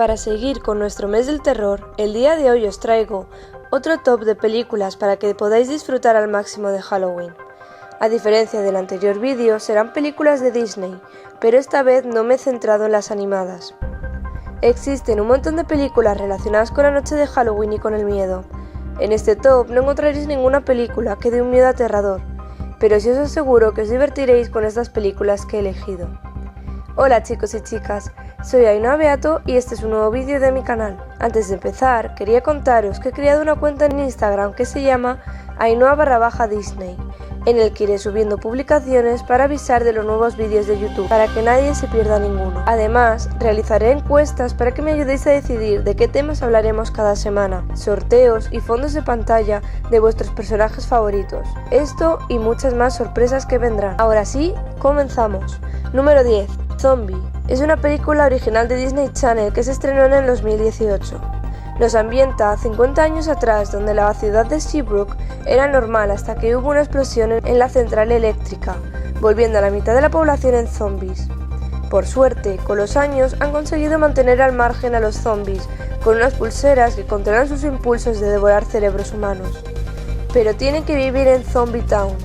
Para seguir con nuestro mes del terror, el día de hoy os traigo otro top de películas para que podáis disfrutar al máximo de Halloween. A diferencia del anterior vídeo, serán películas de Disney, pero esta vez no me he centrado en las animadas. Existen un montón de películas relacionadas con la noche de Halloween y con el miedo. En este top no encontraréis ninguna película que dé un miedo aterrador, pero sí os aseguro que os divertiréis con estas películas que he elegido. Hola chicos y chicas, soy Ainhoa Beato y este es un nuevo vídeo de mi canal. Antes de empezar, quería contaros que he creado una cuenta en Instagram que se llama Ainhoa_Disney, en el que iré subiendo publicaciones para avisar de los nuevos vídeos de YouTube, para que nadie se pierda ninguno. Además, realizaré encuestas para que me ayudéis a decidir de qué temas hablaremos cada semana, sorteos y fondos de pantalla de vuestros personajes favoritos. Esto y muchas más sorpresas que vendrán. Ahora sí, comenzamos. Número 10. Zombie. Es una película original de Disney Channel que se estrenó en el 2018. Nos ambienta 50 años atrás, donde la ciudad de Seabrook era normal hasta que hubo una explosión en la central eléctrica, volviendo a la mitad de la población en zombies. Por suerte, con los años han conseguido mantener al margen a los zombies con unas pulseras que controlan sus impulsos de devorar cerebros humanos. Pero tienen que vivir en Zombie Town,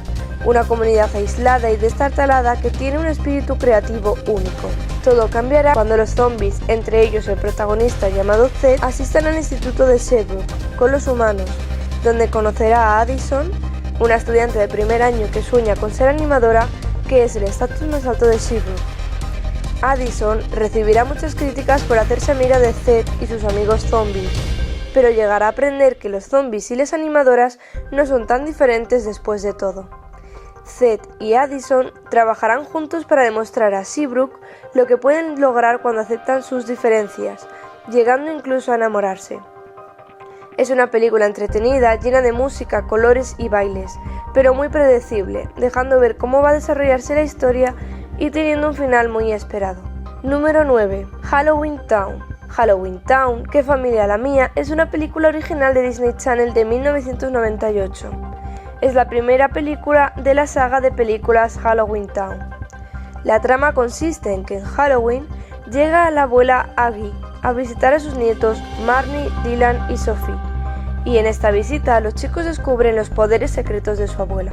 una comunidad aislada y destartalada que tiene un espíritu creativo único. Todo cambiará cuando los zombies, entre ellos el protagonista llamado Zed, asistan al instituto de Seabrook con los humanos, donde conocerá a Addison, una estudiante de primer año que sueña con ser animadora, que es el estatus más alto de Seabrook. Addison recibirá muchas críticas por hacerse amiga de Zed y sus amigos zombies, pero llegará a aprender que los zombies y las animadoras no son tan diferentes después de todo. Zed y Addison trabajarán juntos para demostrar a Seabrook lo que pueden lograr cuando aceptan sus diferencias, llegando incluso a enamorarse. Es una película entretenida, llena de música, colores y bailes, pero muy predecible, dejando ver cómo va a desarrollarse la historia y teniendo un final muy esperado. Número 9. Halloween Town. Halloween Town, qué familia la mía, es una película original de Disney Channel de 1998. Es la primera película de la saga de películas Halloween Town. La trama consiste en que en Halloween llega la abuela Aggie a visitar a sus nietos Marnie, Dylan y Sophie, y en esta visita los chicos descubren los poderes secretos de su abuela.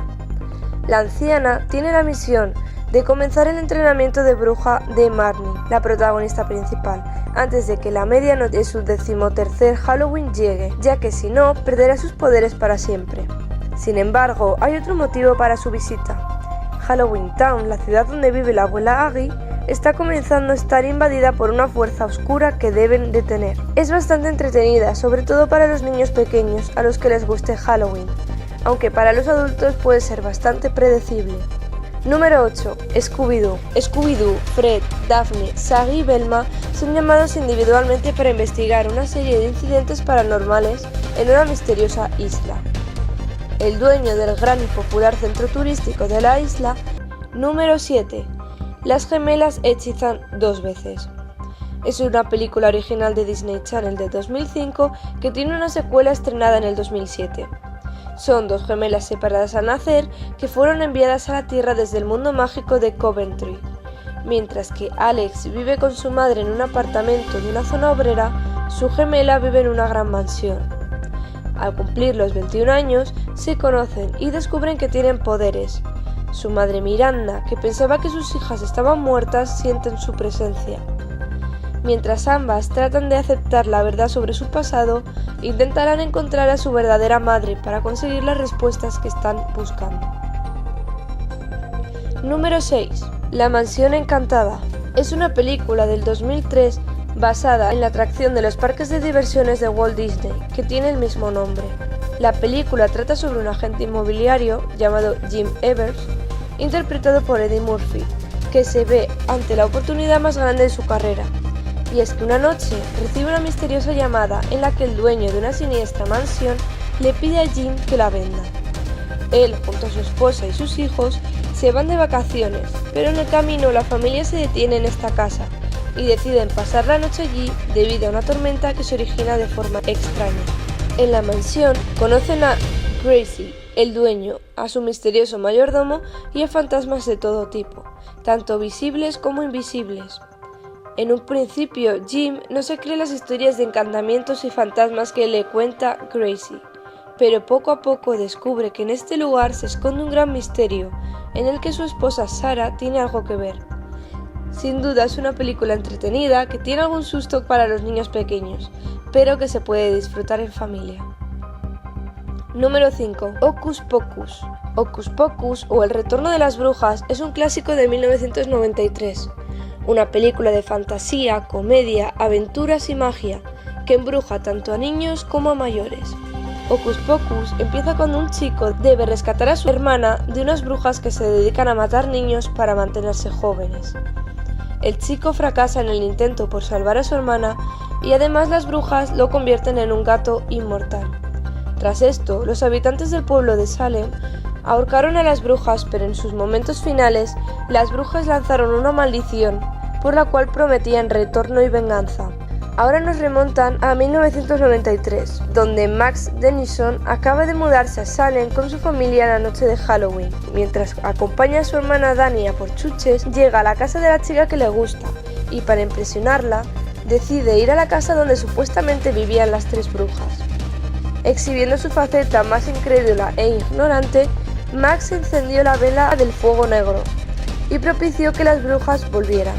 La anciana tiene la misión de comenzar el entrenamiento de bruja de Marnie, la protagonista principal, antes de que la medianoche de su 13º Halloween llegue, ya que si no, perderá sus poderes para siempre. Sin embargo, hay otro motivo para su visita. Halloween Town, la ciudad donde vive la abuela Aggie, está comenzando a estar invadida por una fuerza oscura que deben detener. Es bastante entretenida, sobre todo para los niños pequeños a los que les guste Halloween, aunque para los adultos puede ser bastante predecible. Número 8. Scooby-Doo. Scooby-Doo, Fred, Daphne, Shaggy y Velma son llamados individualmente para investigar una serie de incidentes paranormales en una misteriosa isla. El dueño del gran y popular centro turístico de la isla. Número 7. Las gemelas hechizan 2 veces. Es una película original de Disney Channel de 2005 que tiene una secuela estrenada en el 2007. Son 2 gemelas separadas al nacer que fueron enviadas a la Tierra desde el mundo mágico de Coventry. Mientras que Alex vive con su madre en un apartamento de una zona obrera, su gemela vive en una gran mansión. Al cumplir los 21 años, se conocen y descubren que tienen poderes. Su madre Miranda, que pensaba que sus hijas estaban muertas, sienten su presencia. Mientras ambas tratan de aceptar la verdad sobre su pasado, intentarán encontrar a su verdadera madre para conseguir las respuestas que están buscando. Número 6. La mansión encantada. Es una película del 2003 basada en la atracción de los parques de diversiones de Walt Disney, que tiene el mismo nombre. La película trata sobre un agente inmobiliario llamado Jim Evers, interpretado por Eddie Murphy, que se ve ante la oportunidad más grande de su carrera. Y es que una noche recibe una misteriosa llamada en la que el dueño de una siniestra mansión le pide a Jim que la venda. Él, junto a su esposa y sus hijos, se van de vacaciones, pero en el camino la familia se detiene en esta casa y deciden pasar la noche allí debido a una tormenta que se origina de forma extraña. En la mansión conocen a Gracie, el dueño, a su misterioso mayordomo y a fantasmas de todo tipo, tanto visibles como invisibles. En un principio, Jim no se cree las historias de encantamientos y fantasmas que le cuenta Gracie, pero poco a poco descubre que en este lugar se esconde un gran misterio, en el que su esposa Sarah tiene algo que ver. Sin duda es una película entretenida que tiene algún susto para los niños pequeños, pero que se puede disfrutar en familia. Número 5. Hocus Pocus. Hocus Pocus o El retorno de las brujas es un clásico de 1993, una película de fantasía, comedia, aventuras y magia que embruja tanto a niños como a mayores. Hocus Pocus empieza cuando un chico debe rescatar a su hermana de unas brujas que se dedican a matar niños para mantenerse jóvenes. El chico fracasa en el intento por salvar a su hermana y además las brujas lo convierten en un gato inmortal. Tras esto, los habitantes del pueblo de Salem ahorcaron a las brujas, pero en sus momentos finales, las brujas lanzaron una maldición por la cual prometían retorno y venganza. Ahora nos remontan a 1993, donde Max Dennison acaba de mudarse a Salem con su familia la noche de Halloween. Mientras acompaña a su hermana Dania por chuches, llega a la casa de la chica que le gusta y para impresionarla, decide ir a la casa donde supuestamente vivían las tres brujas. Exhibiendo su faceta más incrédula e ignorante, Max encendió la vela del fuego negro y propició que las brujas volvieran.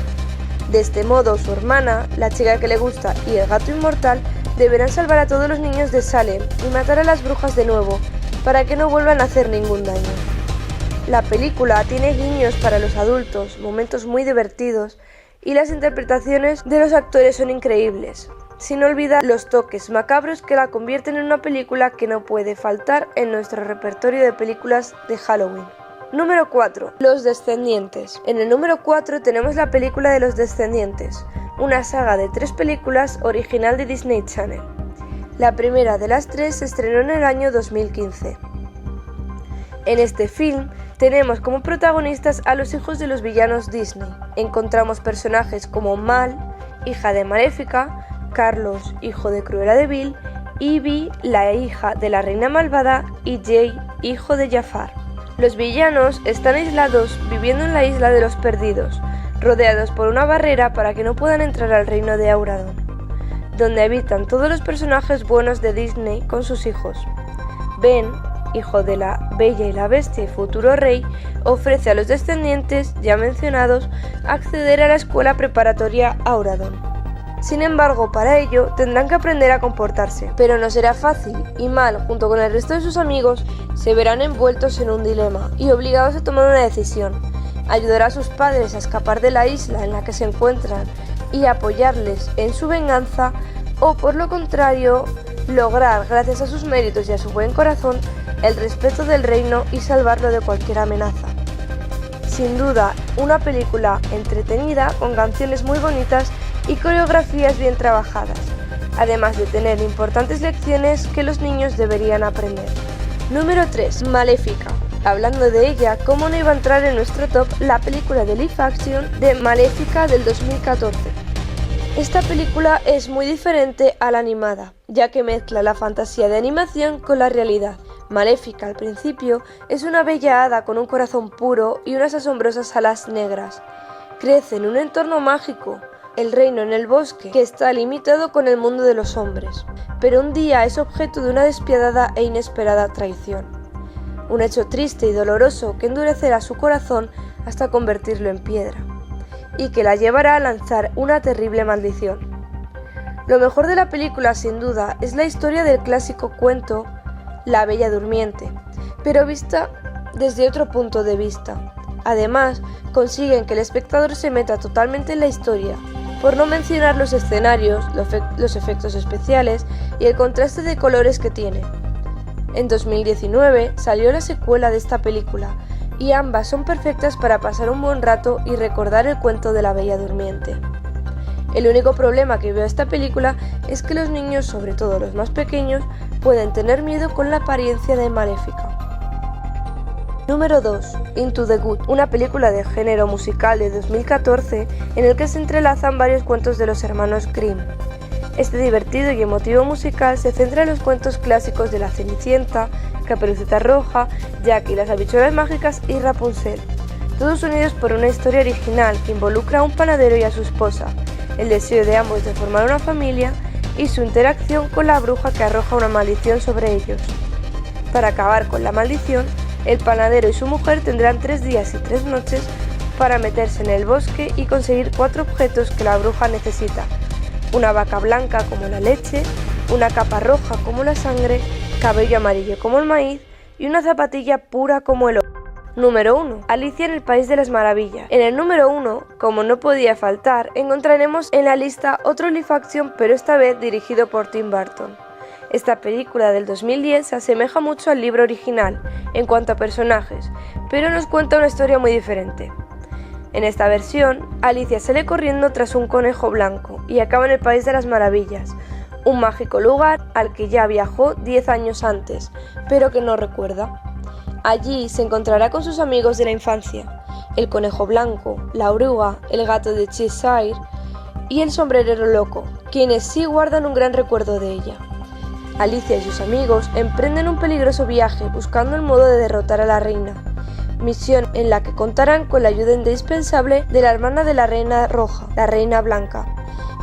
De este modo, su hermana, la chica que le gusta y el gato inmortal deberán salvar a todos los niños de Salem y matar a las brujas de nuevo, para que no vuelvan a hacer ningún daño. La película tiene guiños para los adultos, momentos muy divertidos, y las interpretaciones de los actores son increíbles, sin olvidar los toques macabros que la convierten en una película que no puede faltar en nuestro repertorio de películas de Halloween. Número 4. Los Descendientes. En el número 4 tenemos la película de Los Descendientes, una saga de 3 películas original de Disney Channel. La primera de las 3 se estrenó en el año 2015. En este film tenemos como protagonistas a los hijos de los villanos Disney. Encontramos personajes como Mal, hija de Maléfica, Carlos, hijo de Cruella de Vil, Evie, la hija de la reina malvada, y Jay, hijo de Jafar. Los villanos están aislados viviendo en la isla de los perdidos, rodeados por una barrera para que no puedan entrar al reino de Auradon, donde habitan todos los personajes buenos de Disney con sus hijos. Ben, hijo de la Bella y la Bestia y futuro rey, ofrece a los descendientes, ya mencionados, acceder a la escuela preparatoria Auradon. Sin embargo, para ello tendrán que aprender a comportarse, pero no será fácil, y Mal, junto con el resto de sus amigos, se verán envueltos en un dilema y obligados a tomar una decisión: ayudar a sus padres a escapar de la isla en la que se encuentran y apoyarles en su venganza, o por lo contrario, lograr, gracias a sus méritos y a su buen corazón, el respeto del reino y salvarlo de cualquier amenaza. Sin duda, una película entretenida con canciones muy bonitas y coreografías bien trabajadas, además de tener importantes lecciones que los niños deberían aprender. Número 3. Maléfica. Hablando de ella, ¿cómo no iba a entrar en nuestro top la película de live action de Maléfica del 2014? Esta película es muy diferente a la animada, ya que mezcla la fantasía de animación con la realidad. Maléfica, al principio, es una bella hada con un corazón puro y unas asombrosas alas negras. Crece en un entorno mágico, el reino en el bosque, que está limitado con el mundo de los hombres, pero un día es objeto de una despiadada e inesperada traición. Un hecho triste y doloroso que endurecerá su corazón hasta convertirlo en piedra, y que la llevará a lanzar una terrible maldición. Lo mejor de la película, sin duda, es la historia del clásico cuento La Bella Durmiente, pero vista desde otro punto de vista. Además, consiguen que el espectador se meta totalmente en la historia, por no mencionar los escenarios, los efectos especiales y el contraste de colores que tiene. En 2019 salió la secuela de esta película, y ambas son perfectas para pasar un buen rato y recordar el cuento de la Bella Durmiente. El único problema que veo a esta película es que los niños, sobre todo los más pequeños, pueden tener miedo con la apariencia de Maléfica. Número 2. Into the Good, una película de género musical de 2014 en el que se entrelazan varios cuentos de los hermanos Grimm. Este divertido y emotivo musical se centra en los cuentos clásicos de La Cenicienta, Caperucita Roja, Jack y las habichuelas mágicas y Rapunzel, todos unidos por una historia original que involucra a un panadero y a su esposa, el deseo de ambos de formar una familia y su interacción con la bruja que arroja una maldición sobre ellos. Para acabar con la maldición, el panadero y su mujer tendrán 3 días y 3 noches para meterse en el bosque y conseguir 4 objetos que la bruja necesita: una vaca blanca como la leche, una capa roja como la sangre, cabello amarillo como el maíz y una zapatilla pura como el oro. Número 1. Alicia en el País de las Maravillas. En el número 1, como no podía faltar, encontraremos en la lista otro live action, pero esta vez dirigido por Tim Burton. Esta película del 2010 se asemeja mucho al libro original en cuanto a personajes, pero nos cuenta una historia muy diferente. En esta versión, Alicia sale corriendo tras un conejo blanco y acaba en el País de las Maravillas, un mágico lugar al que ya viajó 10 años antes, pero que no recuerda. Allí se encontrará con sus amigos de la infancia, el conejo blanco, la oruga, el gato de Cheshire y el sombrerero loco, quienes sí guardan un gran recuerdo de ella. Alicia y sus amigos emprenden un peligroso viaje buscando el modo de derrotar a la reina, misión en la que contarán con la ayuda indispensable de la hermana de la reina roja, la reina blanca.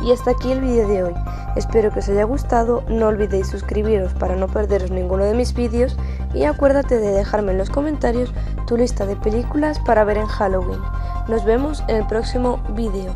Y hasta aquí el vídeo de hoy. Espero que os haya gustado, no olvidéis suscribiros para no perderos ninguno de mis vídeos y acuérdate de dejarme en los comentarios tu lista de películas para ver en Halloween. Nos vemos en el próximo vídeo.